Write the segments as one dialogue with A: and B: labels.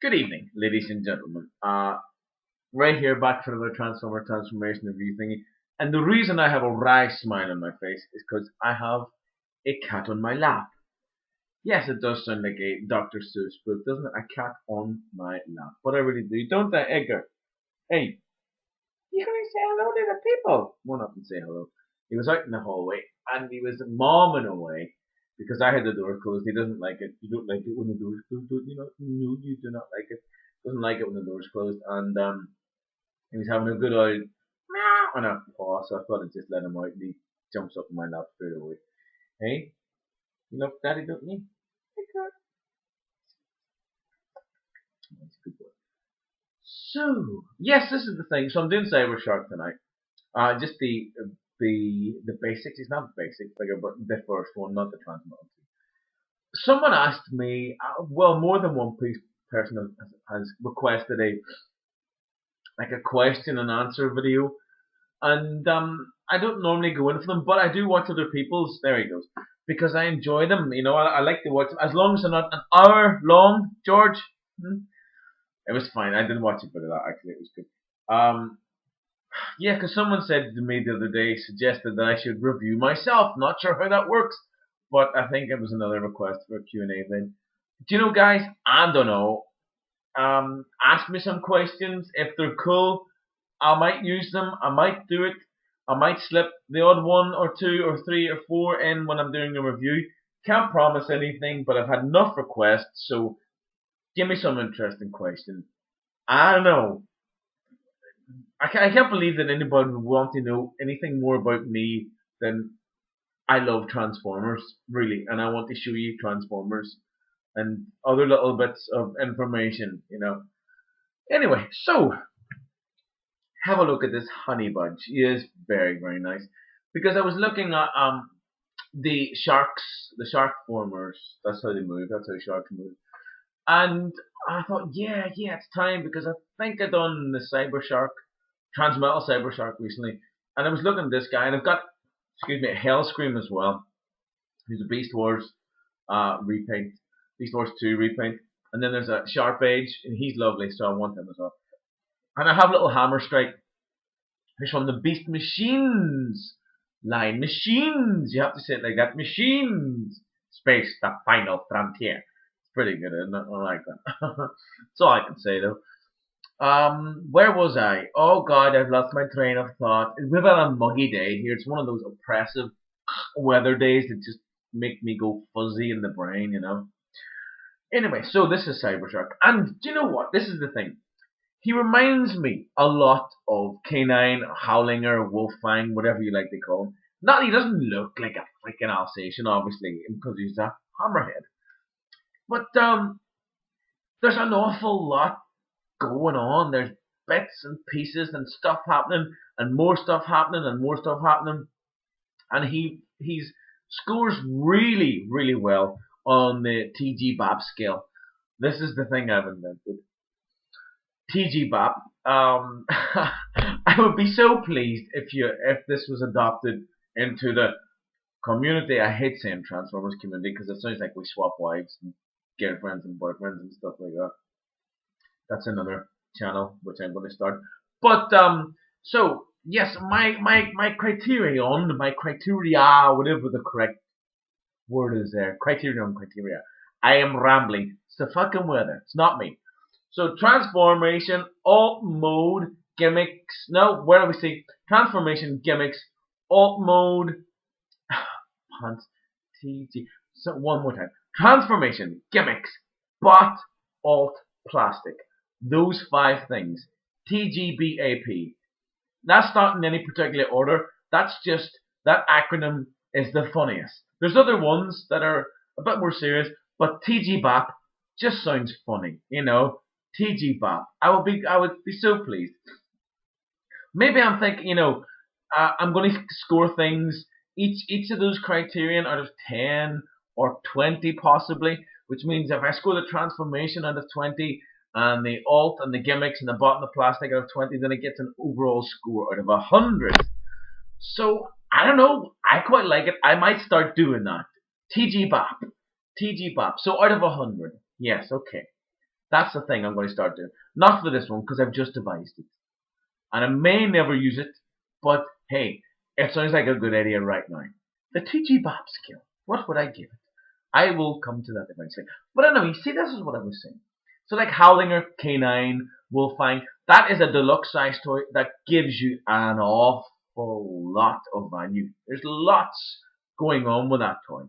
A: Good evening, ladies and gentlemen. Right here, back for another Transformer transformation review thingy. And the reason I have a wry smile on my face is because I have a cat on my lap. Yes, it does sound like a Dr. Seuss book, doesn't it? A cat on my lap. But I really do. Don't I, Edgar? Hey, you gonna say hello to the people? Run up and say hello. He was out in the hallway and he was momming away because I had the door closed. He doesn't like it. You don't like it when the door's closed, you know? No, you do not like it. Doesn't like it when the door's closed. And he was having a good old meow on a paw, so I thought I'd just let him out and he jumps up in my lap straight away. Hey, you love daddy, don't you? Hey, God. That's a good boy. So, yes, this is the thing. So I'm doing Cybershark tonight. Just the basics. It's not basic figure, but the first one, not the transmog. Someone asked me, well, more than one person has requested a question and answer video, and I don't normally go in for them, but I do watch other people's. There he goes, because I enjoy them. You know, I like to watch them as long as they're not an hour long. George, it was fine. I didn't watch it for that actually. It was good. Yeah, because someone said to me the other day, suggested that I should review myself. Not sure how that works, but I think it was another request for a Q&A then. Do you know, guys? I don't know. Ask me some questions. If they're cool, I might use them. I might do it. I might slip the odd one or two or three or four in when I'm doing a review. Can't promise anything, but I've had enough requests, so give me some interesting questions. I don't know. I can't believe that anybody would want to know anything more about me than I love Transformers, really, and I want to show you Transformers and other little bits of information, you know. Anyway, so have a look at this honey bunch. He is very, very nice. Because I was looking at the sharks, the shark formers. That's how they move. That's how sharks move. And I thought, yeah, it's time because I think I done the Cybershark, Transmetal Cybershark recently, and I was looking at this guy, and I've got, excuse me, a Hellscream as well. He's a Beast Wars repaint, Beast Wars 2 repaint, and then there's a Sharp Age, and he's lovely, so I want him as well. And I have a little Hammer Strike. He's from the Beast Machines line. Machines, you have to say it like that. Machines. Space, the final frontier. It's pretty good, isn't it? I like that. That's all I can say though. Where was I? Oh God, I've lost my train of thought. We've had a muggy day here. It's one of those oppressive weather days that just make me go fuzzy in the brain, you know. Anyway, so this is Cybershark, and do you know what? This is the thing. He reminds me a lot of Canine, Howlinger, Wolfang, whatever you like to call him. Not he doesn't look like a freaking Alsatian, obviously, because he's a hammerhead. But there's an awful lot going on. There's bits and pieces and stuff happening, and more stuff happening, and more stuff happening. And he's scores really, really well on the TG BAP scale. This is the thing I've invented. TG BAP. I would be so pleased if this was adopted into the community. I hate saying Transformers community because it sounds like we swap wives and girlfriends and boyfriends and stuff like that. That's another channel which I'm going to start. But so yes, my criterion, my criteria, whatever the correct word is there, criteria. I am rambling. It's the fucking weather. It's not me. So transformation, alt mode, gimmicks. No, where do we see transformation gimmicks, alt mode, puns, TG. So one more time. Transformation gimmicks, bot, alt, plastic. Those 5 things. TGBAP. That's not in any particular order. That's just that acronym is the funniest. There's other ones that are a bit more serious, but TGBAP just sounds funny, you know. TGBAP. I would be so pleased. Maybe I'm thinking, you know, I'm going to score things each of those criterion out of 10 or 20 possibly, which means if I score the transformation out of 20 and the alt and the gimmicks and the bot and the plastic out of 20, then it gets an overall score out of 100. So I don't know. I quite like it. I might start doing that. TG BAP. TG BAP. So out of 100. Yes, okay. That's the thing I'm going to start doing. Not for this one, because I've just devised it. And I may never use it, but hey, it sounds like a good idea right now. The TG Bop skill. What would I give it? I will come to that eventually. But anyway, see, this is what I was saying. So like Howlinger K9, Wolfang, that is a deluxe size toy that gives you an awful lot of value. There's lots going on with that toy.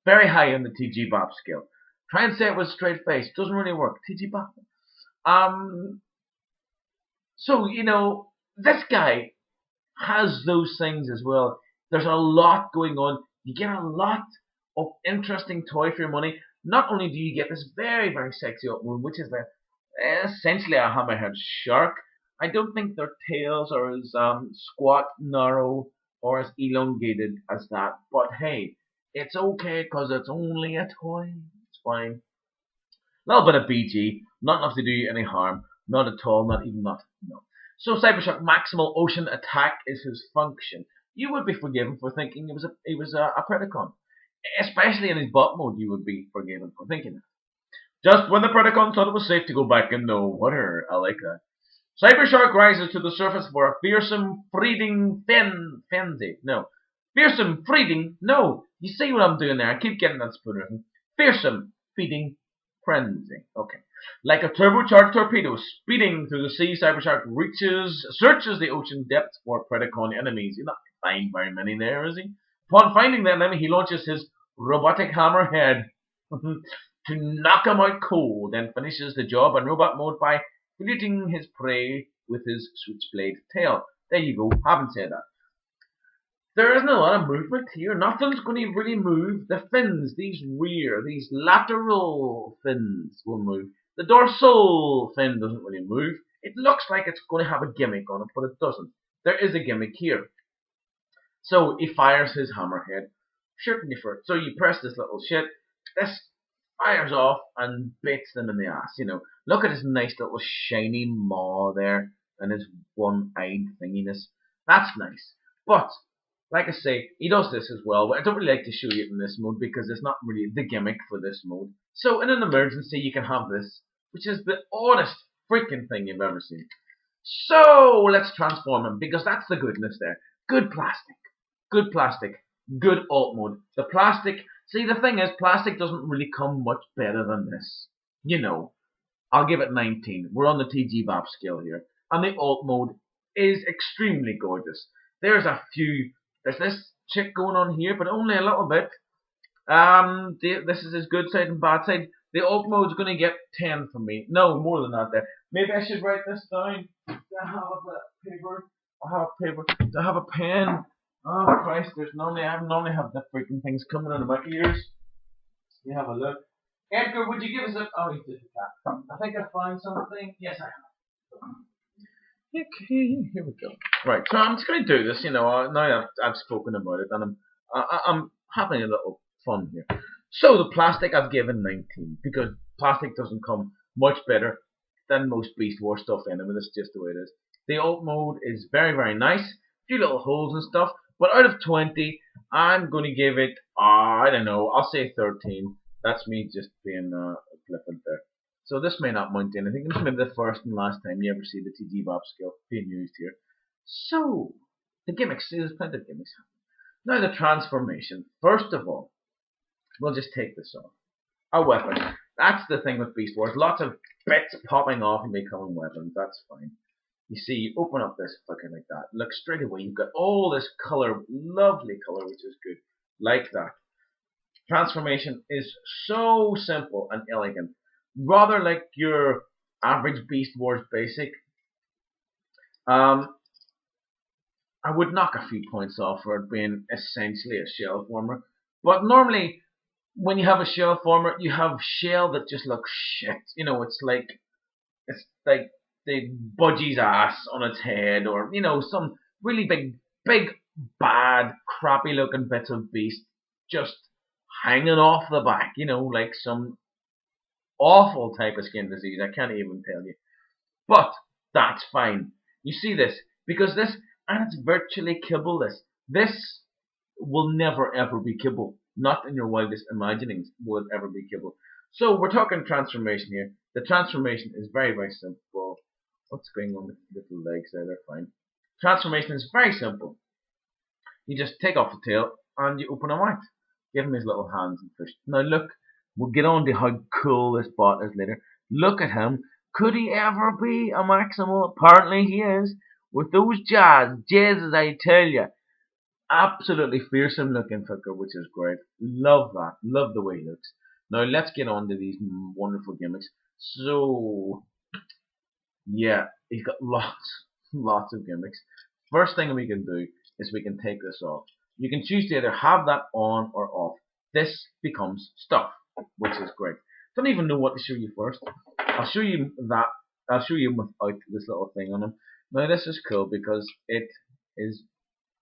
A: Very high in the TG Bop skill. Try and say it with a straight face. Doesn't really work. TG Bop. Um, so, this guy has those things as well. There's a lot going on. You get a lot of interesting toy for your money. Not only do you get this very, very sexy up moon, which is essentially a hammerhead shark. I don't think their tails are as squat, narrow, or as elongated as that. But hey, it's okay because it's only a toy. It's fine. A little bit of BG, not enough to do you any harm. Not at all, not even not. No. So Cybershark Maximal Ocean Attack is his function. You would be forgiven for thinking he was a Predacon. Especially in his bot mode, you would be forgiven for thinking that. Just when the Predacon thought it was safe to go back in the water. I like that. Cybershark rises to the surface for a fearsome feeding frenzy. No. Fearsome feeding. No. You see what I'm doing there? I keep getting that spoon. Fearsome feeding frenzy. Okay. Like a turbocharged torpedo speeding through the sea, Cybershark searches the ocean depths for Predacon enemies. He's not find very many there, is he? Upon finding the enemy, he launches his robotic hammerhead to knock him out cold, then finishes the job in robot mode by filleting his prey with his switchblade tail. There you go. Haven't said that. There isn't a lot of movement here. Nothing's going to really move. The fins, these lateral fins will move. The dorsal fin doesn't really move. It looks like it's going to have a gimmick on it, but it doesn't. There is a gimmick here. So he fires his hammerhead, shooting you for it. So you press this little shit, this fires off and bits them in the ass. Look at his nice little shiny maw there and his one-eyed thinginess. That's nice. But like I say, he does this as well. But I don't really like to show you it in this mode because it's not really the gimmick for this mode. So in an emergency, you can have this, which is the oddest freaking thing you've ever seen. So let's transform him because that's the goodness there. Good plastic. Good plastic. Good alt mode. The plastic. See, the thing is, plastic doesn't really come much better than this. I'll give it 19. We're on the TG Bop scale here. And the alt mode is extremely gorgeous. There's this chick going on here, but only a little bit. This is his good side and bad side. The alt mode's going to get 10 from me. No, more than that there. Maybe I should write this down. Do I have a paper? Do I have a pen? Oh Christ, I normally have the freaking things coming out of my ears. Let me have a look. Edgar, would you give us a... Oh, he did that. I think I found something. Yes, I have. Okay, here we go. Right, so I'm just going to do this, now that I've spoken about it, and I'm having a little fun here. So the plastic I've given 19, because plastic doesn't come much better than most Beast Wars stuff anyway, that's just the way it is. The alt mode is very, very nice. A few little holes and stuff. But out of 20, I'm going to give it, I don't know, I'll say 13. That's me just being flippant there. So this may not mount anything. This may be the first and last time you ever see the TG Bop skill being used here. So, the gimmicks. See, there's plenty of gimmicks. Now the transformation. First of all, we'll just take this off. A weapon. That's the thing with Beast Wars. Lots of bits popping off and becoming weapons. That's fine. You see, you open up this fucker like that. Look, straight away, you've got all this color, lovely color, which is good. Like that. Transformation is so simple and elegant. Rather like your average Beast Wars basic. I would knock a few points off for it being essentially a shell former. But normally, when you have a shell former, you have shell that just looks shit. It's like the budgie's ass on its head, or some really big, bad, crappy looking bits of beast just hanging off the back, like some awful type of skin disease. I can't even tell you. But that's fine. You see this, because this, and it's virtually kibble this will never ever be kibble. Not in your wildest imaginings will it ever be kibble. So we're talking transformation here. The transformation is very, very simple. What's going on with the little legs there? They're fine. Transformation is very simple. You just take off the tail and you open him out. Give him his little hands and fish. Now look, we'll get on to how cool this bot is later. Look at him. Could he ever be a maximal? Apparently he is. With those jaws, as I tell you. Absolutely fearsome looking fucker, which is great. Love that. Love the way he looks. Now let's get on to these wonderful gimmicks. So, yeah, he's got lots of gimmicks. First thing we can do is we can take this off. You can choose to either have that on or off. This becomes stuff, which is great. Don't even know what to show you first. I'll show you that. I'll show you without this little thing on him. Now this is cool because it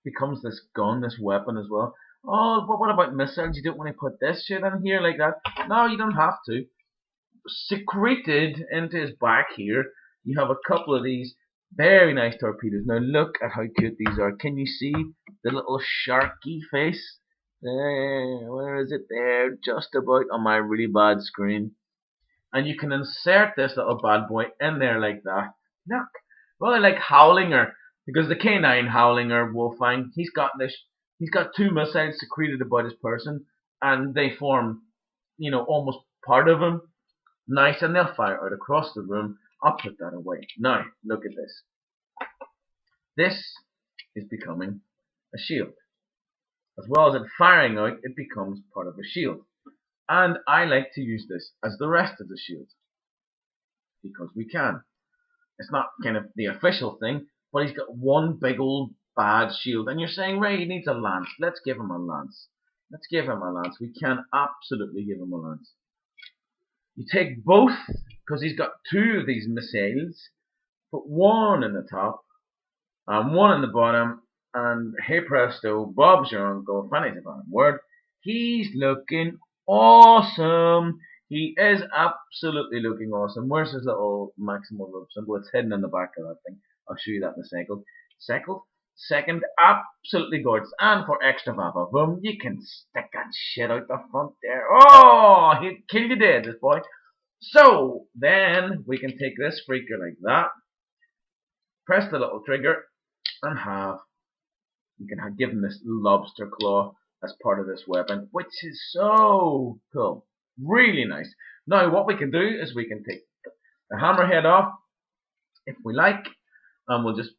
A: becomes this gun, this weapon as well. Oh, but what about missiles? You don't want to put this shit in here like that. No, you don't have to. Secreted into his back here, you have a couple of these very nice torpedoes. Now look at how cute these are. Can you see the little sharky face? There, where is it? There, just about on my really bad screen. And you can insert this little bad boy in there like that. Look, well, like Howlinger, because the K9 Howlinger Wolfang, he's got two missiles secreted about his person, and they form, almost part of him. Nice, and they'll fire out across the room. I'll put that away. Now, look at this. This is becoming a shield. As well as it firing out, it becomes part of a shield. And I like to use this as the rest of the shield. Because we can. It's not kind of the official thing, but he's got one big old bad shield. And you're saying, Ray, he needs a lance. Let's give him a lance. Let's give him a lance. We can absolutely give him a lance. You take both, because he's got two of these missiles, put one in the top, and one in the bottom, and hey presto, Bob's your uncle, funny's a bad word, he's looking awesome. He is absolutely looking awesome. Where's his little maximal rope symbol? It's hidden in the back of that thing. I'll show you that in a second. Second, absolutely gorgeous. And for extra vava boom, you can stick that shit out the front there. Oh, he killed you dead, this boy. So, then we can take this freaker like that, press the little trigger, and you can give him this lobster claw as part of this weapon, which is so cool. Really nice. Now, what we can do is we can take the hammerhead off, if we like, and we'll just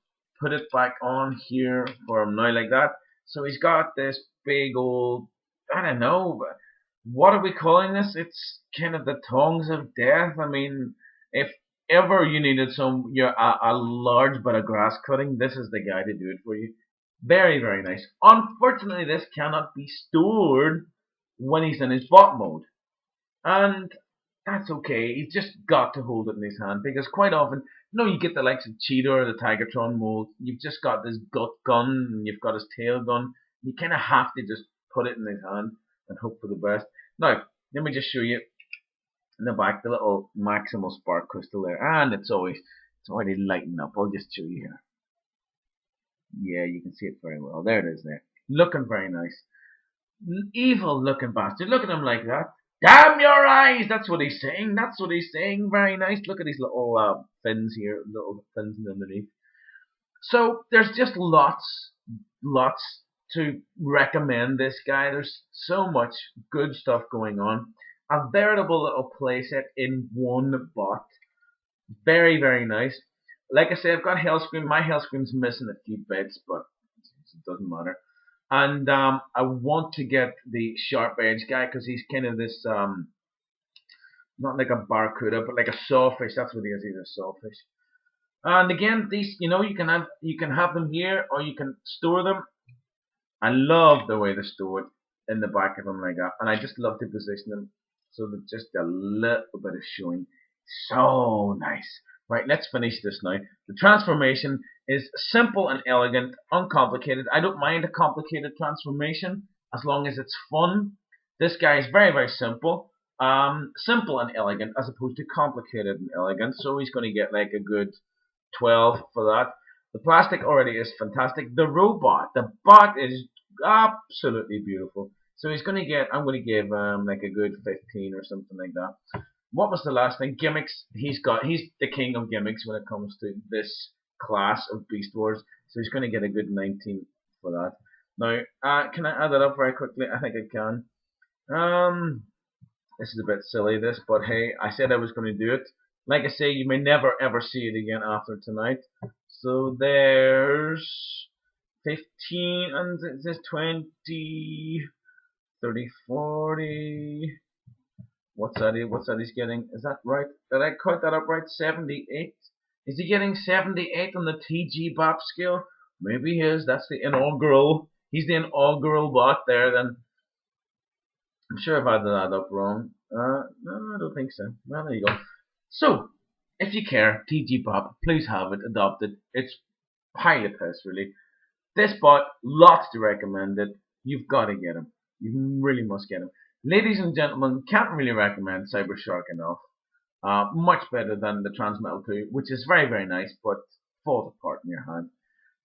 A: put it back on here for him now like that. So he's got this big old, I don't know, what are we calling this? It's kind of the tongs of death. I mean, if ever you needed a large bit of grass cutting, this is the guy to do it for you. Very, very nice. Unfortunately, this cannot be stored when he's in his bot mode. And that's okay. He's just got to hold it in his hand, because quite often, you get the likes of Cheetah or the Tigertron mold. You've just got this gut gun, and you've got his tail gun. You kind of have to just put it in his hand and hope for the best. Now, let me just show you in the back the little maximal spark crystal there, and it's already lighting up. I'll just show you here. Yeah, you can see it very well. There it is there. Looking very nice. Evil looking bastard. Look at him like that. Damn your eyes! That's what he's saying. That's what he's saying. Very nice. Look at these little fins here, little fins underneath. So there's just lots to recommend this guy. There's so much good stuff going on. A veritable little playset in one bot. Very, very nice. Like I say, I've got Hellscream. My Hellscream's missing a few bits, but it doesn't matter. And I want to get the Sharp Edge guy, because he's kind of this, not like a barracuda, but like a sawfish. That's what he is. He's a sawfish. And again, these, you can have them here, or you can store them. I love the way they're stored in the back of them like that, and I just love to position them so that just a little bit of showing. So nice. Right, let's finish this now. The transformation is simple and elegant, uncomplicated. I don't mind a complicated transformation as long as it's fun. This guy is very, very simple. Simple and elegant as opposed to complicated and elegant. So he's going to get like a good 12 for that. The plastic already is fantastic. The bot is absolutely beautiful. So he's going to get, I'm going to give like a good 15 or something like that. what was the last thing? Gimmicks. He's the king of gimmicks when it comes to this class of Beast Wars. So he's going to get a good 19 for that. Now, can I add that up very quickly? I think I can. This is a bit silly, this, but hey, I said I was going to do it. Like I say, you may never ever see it again after tonight. So there's 15, and it says 20, 30, 40. What's that? What's that he's getting? Is that right? Did I count that up right? 78? Is he getting 78 on the TG BOP scale? Maybe he is. That's the inaugural. He's the inaugural bot there. Then I'm sure I've added that up wrong. No, I don't think so. Well, there you go. So, if you care, TG BOP, please have it adopted. It's highly piss, really. This bot, lots to recommend it. You've got to get him. You really must get him. Ladies and gentlemen, can't really recommend Cybershark enough. Much better than the Transmetal 2, which is very, very nice, but falls apart in your hand.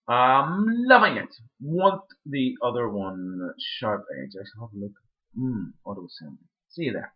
A: Loving it. Want the other one, Sharp Edge. I shall have a look. Auto assembly. See you there.